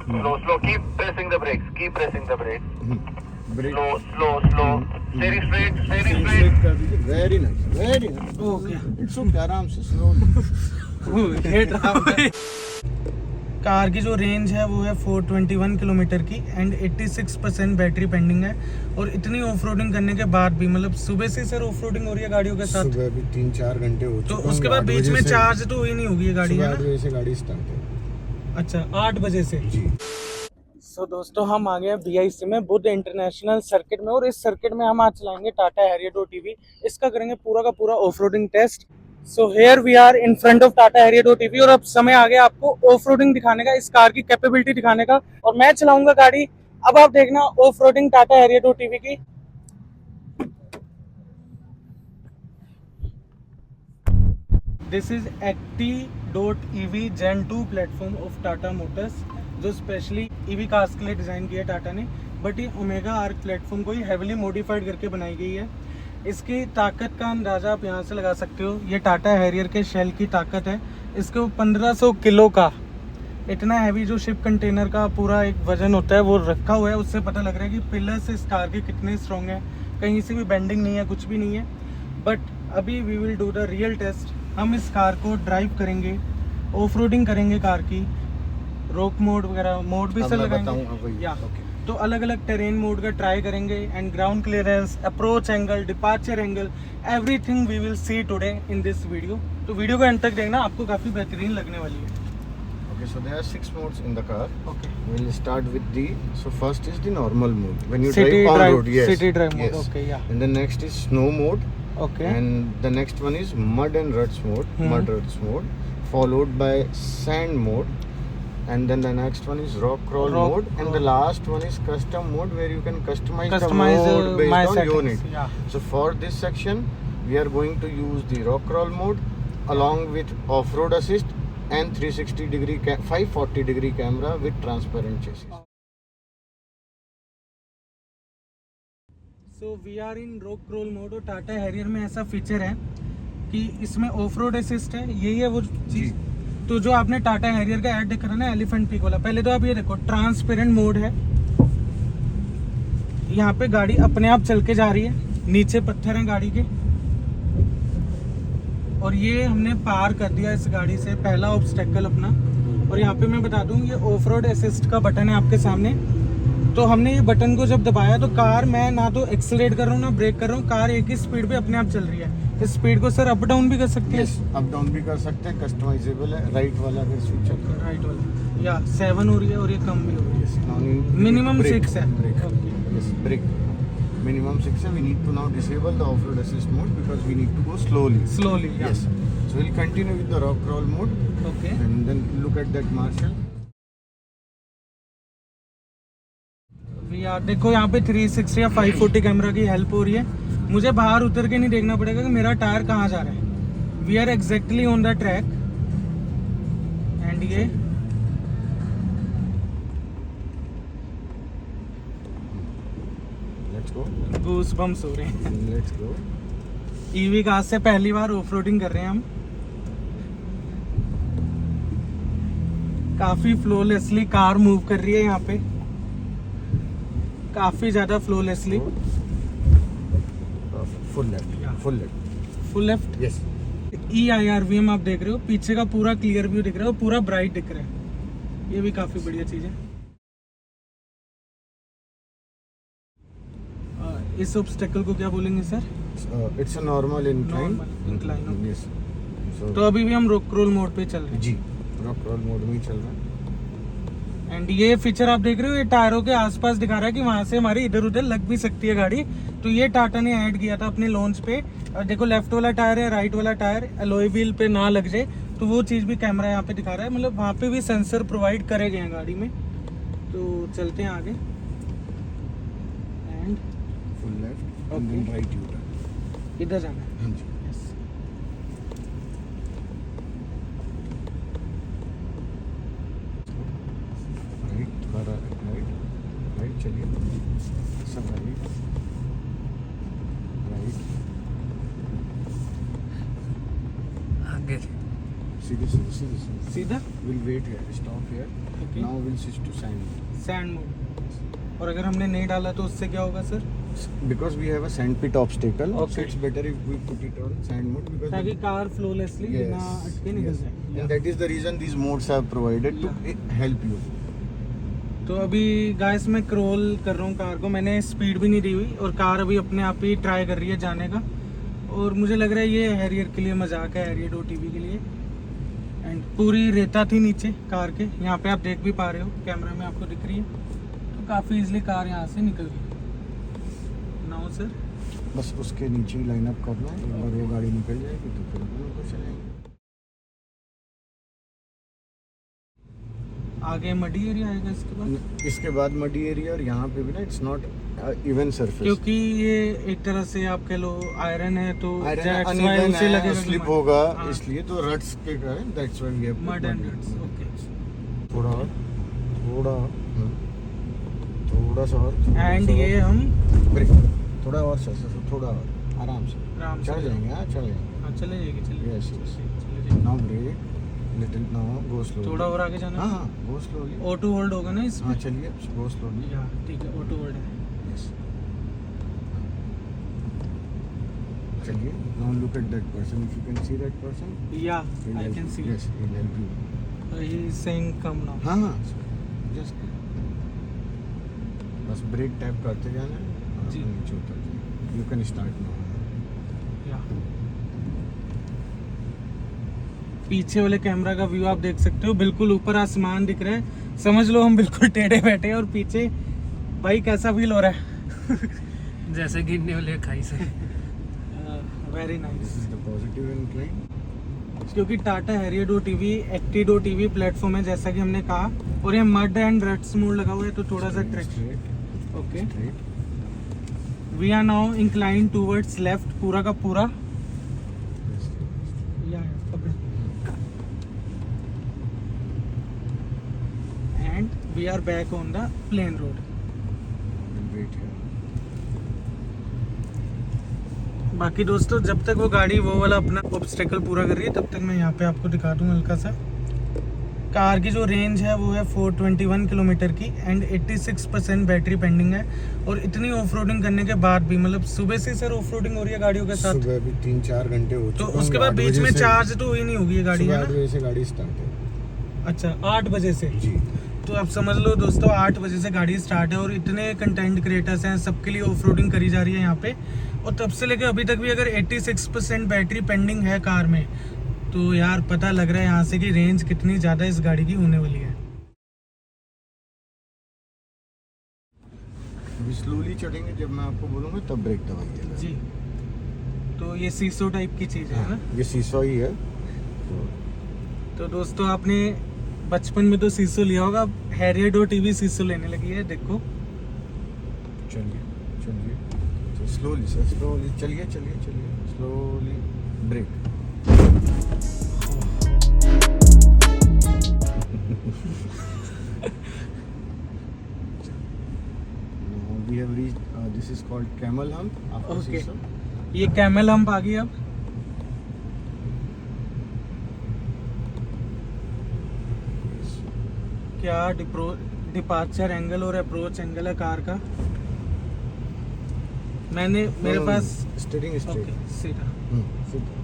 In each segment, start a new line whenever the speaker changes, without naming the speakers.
Slow, slow. Keep pressing the brakes. Keep pressing the brakes.
Brake
Slow, slow, slow. Steady straight, steady straight.
Straight कर दीजिए. Very nice, very nice.
Okay
it's okay, आराम से slowly.
Car की जो range है वो है 421 kilometre की एंड 86% बैटरी पेंडिंग है. और इतनी ऑफ रोडिंग करने के बाद भी मतलब सुबह से सर ऑफ रोडिंग हो रही है गाड़ियों के साथ.
सुबह भी 3-4 घंटे हो
तो
चुके
उसके बाद बीच में चार्ज तो हुई नहीं होगी ये गाड़ी, है
8
ना?
बजे से गाड़ी स्टार्ट है
अच्छा 8 बजे से.
जी.
सो दोस्तों हम आ गए हैं BIC में, बुद्ध इंटरनेशनल सर्किट में. और इस सर्किट में हम आज चलाएंगे टाटा हैरियर TVI. इसका करेंगे पूरा का पूरा off roading test. So here we are in front of Tata Harrier TVI और अब समय आ गया आपको ऑफ रोडिंग दिखाने का, इस कार की कैपेबिलिटी दिखाने का. और मैं चलाऊंगा गाड़ी. अब आप देखना off roading Tata Harrier TVI की. This is Acti.EV Gen 2 platform of Tata Motors, जो स्पेशली EV कार्स के लिए डिज़ाइन किया है टाटा ने. बट ये ओमेगा आर्क प्लेटफॉर्म को ही हेविली मॉडिफाइड करके बनाई गई है. इसकी ताकत का अंदाज़ा आप यहाँ से लगा सकते हो. ये टाटा हैरियर के शेल की ताकत है. इसको 1500 किलो का इतना हैवी जो शिप कंटेनर का पूरा एक वजन होता है वो रखा हुआ है. उससे पता लग रहा है कि पिलर्स इस कार के कितने स्ट्रॉन्ग हैं. कहीं से भी बेंडिंग नहीं है, कुछ भी नहीं है. बट अभी we will do the real test. हम इस कार को ड्राइव करेंगे, ऑफ रोडिंग करेंगे कार की, रोक मोड वगैरह मोड भी सर लगाएंगे या तो अलग अलग टेरेन मोड का ट्राई करेंगे. And ground clearance, approach angle, departure angle, everything we will see today in this video. तो वीडियो को एंड तक देखना, आपको काफ़ी बेहतरीन लगने वाली है.
Okay, so there are 6 modes in the car.
Okay.
We'll start with the, so first is the normal mode when you
City
drive on
drive,
road. Yes,
city drive mode.
yes.
Okay, yeah.
And the next is snow mode,
Okay.
and the next one is mud and ruts mode, mud ruts mode, followed by sand mode, and then the next one is rock crawl mode, and the last one is custom mode where you can customize the mode based
my
on your
settings.
need.
Yeah.
So for this section, we are going to use the rock crawl mode along with off-road assist and 360 degree 540 degree camera with transparent chassis.
So we are in rock crawl mode. और Tata Harrier में ऐसा feature है कि इसमें of road assist है. यही है वो चीज़. तो जो आपने टाटा हैरियर का ऐड देखा ना एलिफेंट पीक वाला, पहले तो आप ये देखो ट्रांसपेरेंट मोड है. यहाँ पे गाड़ी अपने आप चल के जा रही है, नीचे पत्थर हैं गाड़ी के. और ये हमने पार कर दिया इस गाड़ी से पहला ऑब्स्टेकल अपना. और यहाँ पे मैं बता दूँ ये ऑफ रोड असिस्ट का बटन है आपके सामने. तो हमने ये बटन को जब दबाया तो कार, मैं ना तो एक्सेलरेट कर रहा हूँ ना ब्रेक कर रहा हूँ, कार एक ही स्पीड पे अपने आप चल रही है. इस स्पीड को सर अप डाउन भी कर सकते हैं.
अप डाउन भी कर सकते हैं, कस्टमाइजेबल है. राइट वाला अगर स्विच है,
राइट वाला या 7 हो रही है और ये कम भी हो रही है.
मिनिमम
6 है.
ब्रेक minimum 6 है. We need to now disable the off-road assist mode because we need to go slowly. Yes. So we'll continue with the rock crawl mode.
Okay.
And then look at that Marshall.
यार देखो यहाँ पे 360 या 540 camera की help हो रही है. मुझे बाहर उतर के नहीं देखना पड़ेगा कि मेरा टायर कहाँ जा रहा है. We are exactly on the track. And ये
Let's go.
गूस बम्स हो रहे हैं.
Let's go.
EV कार से पहली बार ऑफ रोडिंग कर रहे हैं हम. काफी फ्लोलेसली कार मूव कर रही है यहाँ पे, काफी ज्यादा फ्लोलेसली.
Full left. Full left.
Full left.
Yes.
EIRVM आप देख रहे हो, पीछे का पूरा क्लियर व्यू दिख रहा है, पूरा ब्राइट दिख रहा है. ये भी काफी बढ़िया चीज है. इस ऑब्स्टेकल को क्या बोलेंगे sir?
It's a normal incline.
incline, okay.
Yes. So
तो अभी भी हम रॉक क्रोल मोड पे चल रहे हैं.
जी, रॉक रोल मोड में ही चल रहा है.
एंड ये फीचर आप देख रहे हो, ये टायरों के आसपास दिखा रहा है कि वहां से हमारी इधर उधर लग भी सकती है गाड़ी. तो ये टाटा ने ऐड किया था अपने लॉन्च पे. और देखो लेफ्ट वाला टायर है, राइट वाला टायर एलॉय व्हील पे ना लग जाए, तो वो चीज़ भी कैमरा यहाँ पे दिखा रहा है. मतलब वहाँ पे भी सेंसर प्रोवाइड करे गए हैं गाड़ी में. तो चलते हैं आगे. And
full left and then right U turn.
इधर जाना है.
हाँ जी. राइट चलिए. सब राइट.
आगे
सीधे सीधे सीधे सीधे
सीधा
will wait here stop here
okay
now will switch to sand
sand mode. और अगर हमने नहीं डाला तो उससे क्या होगा sir?
because we have a sand pit obstacle
Okay.
so it's better if we put it on sand mode because
ताकि कार फ्लोलेसली बिना
yes,
अटके निकल
yes.
जाए।
and that is the reason these modes are provided to help you.
तो अभी guys मैं crawl कर रहा हूँ कार को, मैंने स्पीड भी नहीं दी हुई और कार अभी अपने आप ही ट्राई कर रही है जाने का। और मुझे लग रहा है ये हैरियर के लिए मजाक है, हैरियर 2TV के लिए। एंड पूरी रेता थी नीचे कार के, यहाँ पे आप देख भी पा रहे हो, कैमरा में आपको दिख रही है। तो काफ़ी इजली कार यहाँ से निकल गई। नाउ सर
बस उसके नीचे ही लाइन अप करना है, एक बार वो गाड़ी निकल जाएगी तो फिर हम लोग चलेंगे।
आगे मडी एरिया आएगा इसके बाद,
इसके बाद मडी एरिया और यहाँ पे भी ना इट्स नॉट इवन सरफेस
क्योंकि ये एक तरह से आप कह लो आयरन है तो
आयरन
that's why
अनइवन
उसे
है,
लगेगा कि
स्लिप
mud।
होगा
हाँ।
इसलिए तो रट्स के कारण that's why we have
mud and ruts. Okay
थोड़ा और थोड़ा थोड़ा सा और
एंड ये हम
ब्रेक थोड़ा और थोड़ा और आराम से
आराम से
चढ़ जाएंगे। हाँ चढ़ जाएंगे।
हाँ चले जाएगी चले
Yes,
जाएगी,
yes.
चले जाएगी।
Now brake little now go slow
थोड़ा और आगे जाना
हाँ
है।
हाँ गो स्लोली
ऑटो होल्ड होगा ना इसमें?
हाँ चलिए गो स्लोली
या ठीक है ऑटो होल्ड है।
यस चलिए now look at that person if you can see that person
या I can see
yes he will help you
he is saying come now.
हाँ हाँ जस्ट बस ब्रेक टैप करते जाना है और
जी।
अपने नीचे उतर जाए यू कैन स्टार्ट नाउ
या पीछे वाले कैमरा का व्यू आप देख सकते हो, बिल्कुल ऊपर आसमान दिख रहा है, समझ लो हम बिल्कुल टेढ़े बैठे हैं और पीछे भाई कैसा फील हो रहा है?
जैसे गिरने वाले खाई से।
Very
this
nice.
Is the positive incline
क्योंकि Tata Harrier 2TV एक्टी 2TV platform है जैसा कि हमने कहा, और ये मड एंड रट्स मोड लगा हुआ है तो थोड़ा सा trick. Okay we are now incline towards left, पूरा का पूरा। And we are back on the plain road. बाकी दोस्तों जब तक वो गाड़ी वो वाला अपना ऑब्स्टेकल पूरा कर रही है तब तक मैं यहाँ पे आपको दिखा दूँ हल्का सा। कार की जो रेंज है वो है 421 किलोमीटर की एंड 86% बैटरी पेंडिंग है। और इतनी ऑफ रोडिंग करने के बाद भी, मतलब सुबह से सर ऑफ रोडिंग हो रही है गाड़ियों के साथ,
सुबह भी 3-4 घंटे हो
तो
चुके
उसके
होंगे,
बाद
8
बीच में
बजे से-
चार्ज तो हुई नहीं होगी ये गाड़ी,
सुबह
है
8
ना?
बजे से गाड़ी स्टार्ट है
अच्छा 8 बजे से।
जी
तो आप समझ लो दोस्तों 8 बजे से गाड़ी स्टार्ट है और इतने कंटेंट क्रिएटर्स हैं, सबके लिए ऑफ रोडिंग करी जा रही है यहाँ पे। और तब से लेकर अभी तक भी अगर 86% बैटरी पेंडिंग है कार में, तो यार पता लग रहा है यहाँ से कि रेंज कितनी ज़्यादा इस गाड़ी की होने वाली है।
अभी स्लोली चढ़ेंगे, जब मैं आपको बोलूँगा तब ब्रेक दबाइएगा
जी तो ये सीसो टाइप की चीज़ है ना?
ये सीसो ही है
तो दोस्तों आपने बचपन में तो सीसो लिया होगा, अब हैरियर 2TV सीसो लेने लगी है देखो।
चलिए चलिए स्लोली सर स्लोली चलिए चलिए चलिए slowly brake we have reached this is called camel hump after
Okay.
Seesaw.
ये कैमल हम्प आ गई अब। क्या डिपार्चर एंगल और अप्रोच एंगल है कार का। मैंने मेरे पास
स्टीयरिंग स्ट्रेट
ओके सीधा
सीधा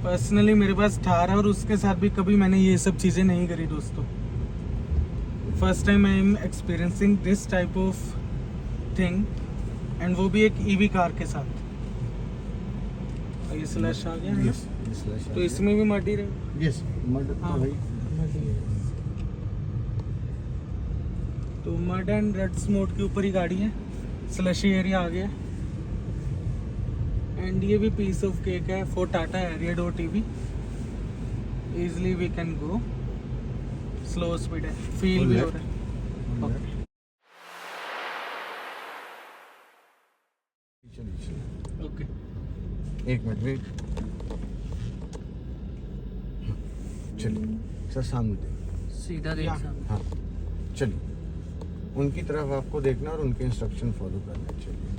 पर्सनली मेरे पास थार है और उसके साथ भी कभी मैंने ये सब चीज़ें नहीं करी दोस्तों। First time I am experiencing this type of thing and वो भी एक ईवी कार के साथ। ये स्लैश आ गया है ना?
yes
तो इसमें भी मड ही रहे।
यस मड तो
हाँ,
भाई
मड ही है। तो मड एंड रट्स मोड के ऊपर ही गाड़ी है, स्लशी एरिया आ गया एंड ये भी पीस ऑफ केक है for Tata Harrier 2TV। Easily we can go, slow speed है, फील भी हो रहा है। Okay.
चलिए
ओके
एक मिनट वेट चलिए सर सामने देखिए
सीधा देख
या।
सामने।
हाँ चलिए उनकी तरफ आपको देखना और उनके इंस्ट्रक्शन फॉलो करना है। चलिए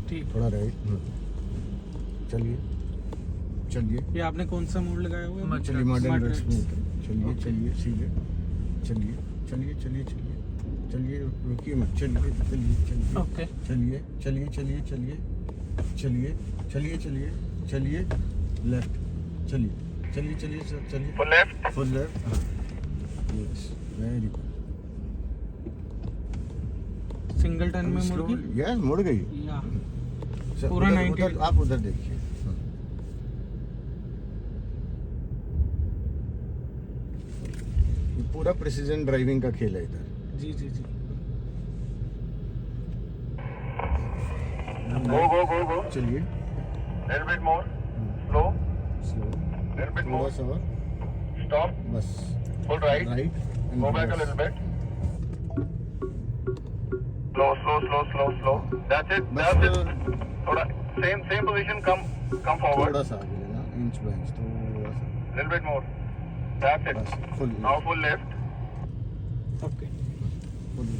ठीक।
थोड़ा राइट चलिए चलिए
ये आपने कौन सा मोड लगाया हुआ है?
चलिए मॉडर्न
Mud
रट्स
Ruts।
मोड। चलिए चलिए सीधे चलिए चलिए चलिए चलिए चलिए रुकिए मत चलिए चलिए चलिए
ओके
चलिए चलिए चलिए चलिए चलिए चलिए चलिए चलिए लेफ्ट चलिए चलिए चलिए सर चलिए
Full left.
फुल लेफ्ट हाँ yes very good
single turn में मुड़ गई
यस मुड़ गई
या
सर,
पूरा
उधर-
90
उधर- आप उधर देखिए हाँ। ये पूरा प्रिसीजन ड्राइविंग का खेल है इधर
जी जी जी
Go, go, go, go.
चलिए
Little bit more. Slow.
Slow
Little bit
थोड़ा
more.
सा और
Stop.
बस
Full right.
Right
Go back a little bit. Slow, slow, slow, slow, slow. That's it.
बस
That's it. Thoda, same position. Come forward.
थोड़ा सा आगे लेना inch by inch थोड़ा सा
Little bit more. That's it.
बस full
Now full left.
Okay
full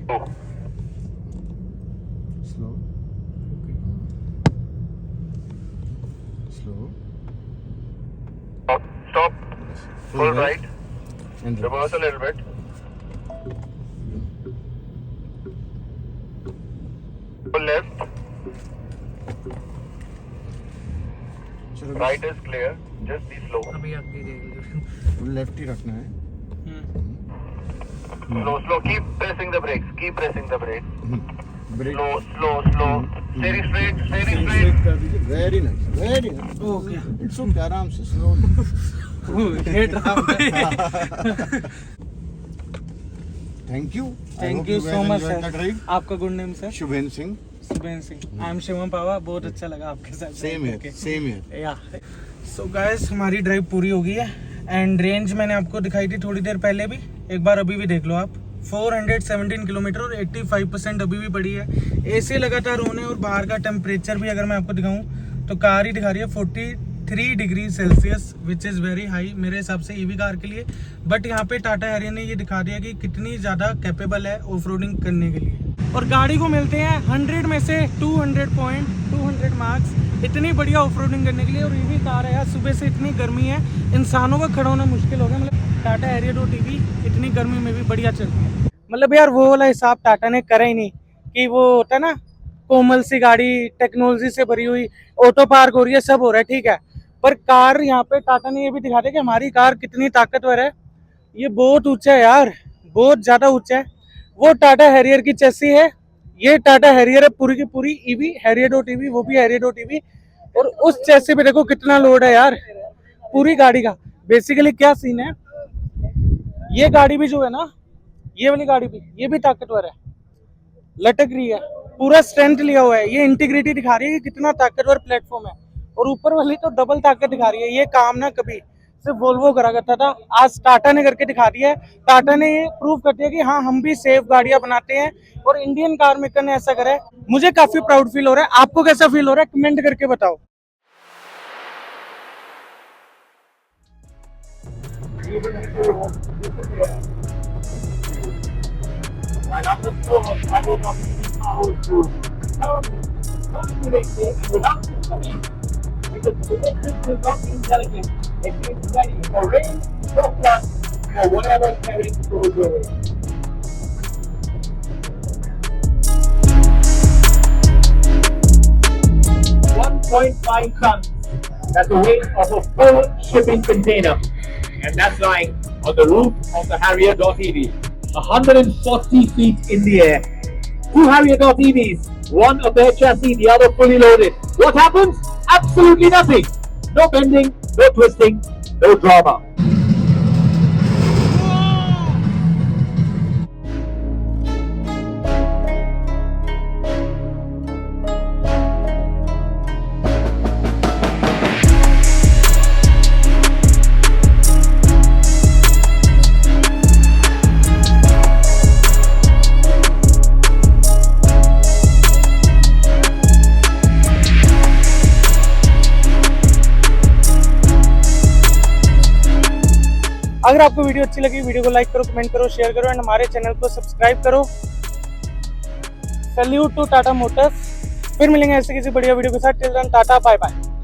Go.
Slow slow
Stop. Full
left
right.
and
Reverse a little bit. Full left.
चलो
Right is clear. Just be slow.
Full left ही रखना है
Slow, slow. Keep pressing the brakes. Keep pressing the brakes.
Brake
Slow, slow, slow. Steady straight. Steady straight.
Straight कर दीजिए
very nice very nice
okay
it's okay आराम से slow
ये drama
thank you
thank you so much sir आपका good name sir
Shubhen Singh
Suben Singh I am Shivam Pawa बहुत अच्छा लगा आपके साथ
सेम है सेम है
या सो गाइस हमारी ड्राइव पूरी हो गई है एंड रेंज मैंने आपको दिखाई थी थोड़ी देर पहले भी एक बार अभी भी देख लो आप 417 किलोमीटर और 85% अभी भी पड़ी है एसी लगातार होने और बाहर का टेम्परेचर भी अगर मैं आपको दिखाऊं तो कार ही दिखा रही है 43 degree Celsius which is very high मेरे हिसाब से ईवी कार के लिए बट यहाँ पे टाटा हैरियर ने ये दिखा दिया कि कितनी ज़्यादा कैपेबल है ऑफ रोडिंग करने के लिए और गाड़ी को मिलते हैं 100 में से 200 मार्क्स इतनी बढ़िया ऑफ रोडिंग करने के लिए और ईवी कार है यार सुबह से इतनी गर्मी है इंसानों का खड़ा होना मुश्किल हो गया मतलब टाटा हैरियर और टीवी इतनी गर्मी में भी बढ़िया चलती है मतलब यार वो वाला हिसाब टाटा ने करा ही नहीं कि वो होता है ना कोमल सी गाड़ी टेक्नोलॉजी से भरी हुई ऑटो पार्क हो रही है सब हो रहा है ठीक है पर कार यहाँ पे टाटा ने ये भी दिखा दिया कि हमारी कार कितनी ताकतवर है ये बहुत ऊंचा है यार बहुत ज्यादा ऊंचा है वो टाटा हैरियर की चेसी है ये टाटा हैरियर है पूरी की पूरी ईवी हैरियर डॉट ईवी वो भी हैरियर डॉट ईवी और उस चेसी पे देखो कितना लोड है यार पूरी गाड़ी का बेसिकली क्या सीन है ये गाड़ी भी जो है ना ये वाली गाड़ी भी ये भी ताकतवर है लटक रही है पूरा स्ट्रेंथ लिया हुआ है ये इंटीग्रिटी दिखा रही है कि कितना ताकतवर प्लेटफॉर्म है और ऊपर वाली तो डबल ताकत दिखा रही है ये काम ना कभी सिर्फ वोल्वो करा करता था आज टाटा ने करके दिखा दिया है टाटा ने ये प्रूव कर दिया कि हाँ हम भी सेफ गाड़ियां बनाते हैं और इंडियन कार मेकर ने ऐसा करा है मुझे काफी प्राउड फील हो रहा है आपको कैसा फील हो रहा है कमेंट करके बताओ
intelligent, it is ready for rain, or flood, or whatever carrying through the way. $1.5 tons. That's the weight of a full shipping container. And that's lying on the roof of the Harrier.EV. 140 feet in the air. Two Harrier.EVs, one a bare chassis, the other fully loaded. What happens? Absolutely nothing. No bending, no twisting, no drama.
अगर आपको video अच्छी लगी video को like करो comment करो share करो and हमारे channel को सब्सक्राइब करो सैल्यूट टू टाटा मोटर्स फिर मिलेंगे ऐसे किसी बढ़िया वीडियो के साथ। Till then tata bye bye.